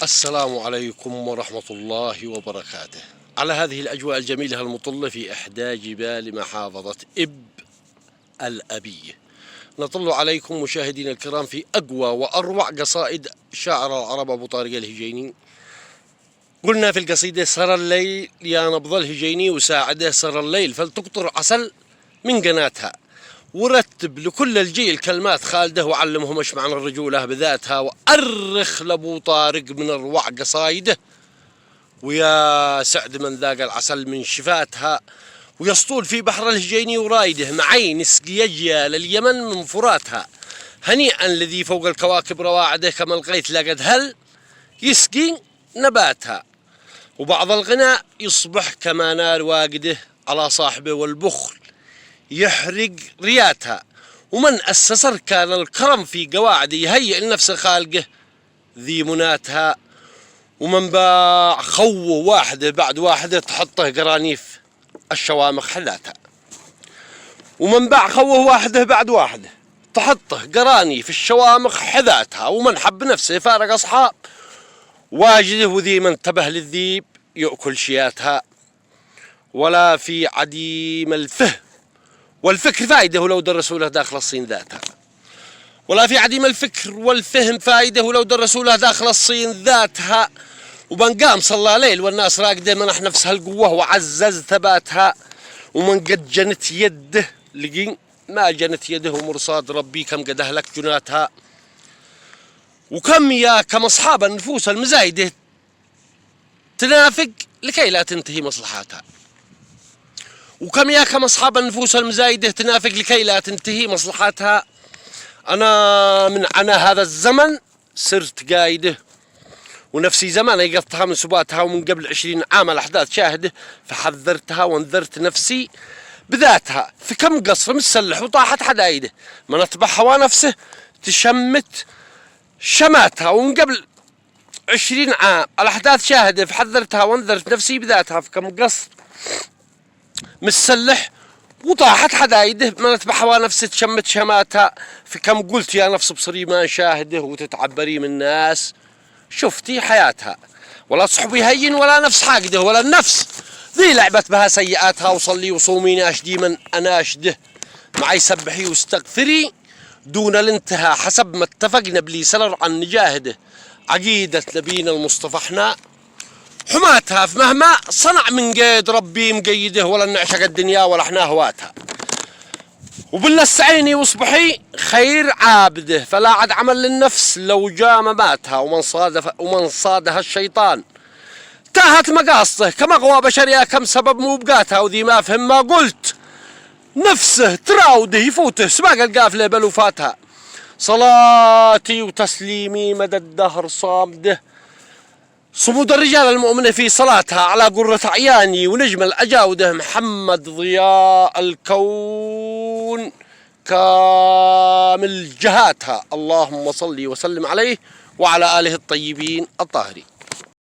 السلام عليكم ورحمة الله وبركاته. على هذه الأجواء الجميلة المطلة في إحدى جبال محافظة إب الأبية، نطل عليكم مشاهدينا الكرام في أقوى وأروع قصائد شاعر العرب أبو طارق الهجيني. قلنا في القصيدة: سر الليل يا نبض الهجيني وساعده سر الليل فلتقطر عسل من قناتها، ورتب لكل الجيل كلمات خالده وعلمهم ايش معنى الرجولة بذاتها، وأرخ لأبو طارق من أروع قصايده، ويا سعد من ذاق العسل من شفاتها، ويسطول في بحر الهجيني ورايده معين يسقي أجيال اليمن من فراتها، هنيئا الذي فوق الكواكب رواعده كما الغيث لقد هل يسقي نباتها. وبعض الغناء يصبح كما نار واقده على صاحبه والبخل يحرق رياتها، ومن أسس أركان الكرم في قواعده يهيئ لنفس خالقه ذي مناتها، ومن باع خوه واحدة بعد واحدة تحطه قرانيف الشوامخ حذاتها، ومن باع خوه واحدة بعد واحدة تحطه قرانيف الشوامخ حذاتها، ومن حب نفسه فارق أصحاب واجده، وذي من انتبه للذيب يأكل شياتها. ولا في عديم الفهم والفكر فائدة ولو درسوا له داخل الصين ذاتها، ولا في عديم الفكر والفهم فائدة ولو درسوا له داخل الصين ذاتها. ومن قام صلى ليل والناس راقده منح نفسها القوة وعزز ثباتها، ومن قد جنت يده لقي ما جنت يده ومرصاد ربي كم قد أهلك جناتها. وكم يا كم أصحاب النفوس المزايدة تنافق لكي لا تنتهي مصلحاتها، وكم يا كم أصحاب النفوس المزايدة تنافق لكي لا تنتهي مصلحاتها. أنا من عنا هذا الزمن صرت قايده، ونفسي زمان يقطها من سباتها، ومن قبل 20 عام الأحداث شاهده، فحذرتها وانذرت نفسي بذاتها. في كم قصر مسلح وطاحت حدايده، من أتبعها ونفسه تشمت شماتها، ومن قبل 20 عام الأحداث شاهده، فحذرتها وانذرت نفسي بذاتها. في كم قصر مسلح وطاحت حدايده، من أتبعها ونفسه تشمت شماتها. في كم قلت يا نفس بصري ما شاهده وتتعبري من الناس شفتي حياتها، ولا صحبي هين ولا نفس حاقده، ولا النفس ذي لعبت بها سيئاتها. وصلي وصومي ناشدي من أناشده، معي سبحي واستغفري دون الانتهاء، حسب ما اتفقنا بلي سلر عن نجاهده. عقيدة نبينا المصطفى احنا حماتها، فمهما صنع من قيد ربي مقيده، ولا نعشق الدنيا ولا احنا هواتها. وبالله استعيني واصبحي خير عابده، فلا عد عمل للنفس لو جاء مماتها. ومن صادها الشيطان تاهت مقاصده، كما غوى بشريا كم سبب موبقاتها. وذي ما فهم ما قلت نفسه تراوده يفوته سباق القافله بلوفاتها. صلاتي وتسليمي مدى الدهر صامده، صمود الرجال المؤمنة في صلاتها، على قرة عياني ونجم الأجاودة محمد ضياء الكون كامل جهاتها. اللهم صل وسلم عليه وعلى آله الطيبين الطاهرين.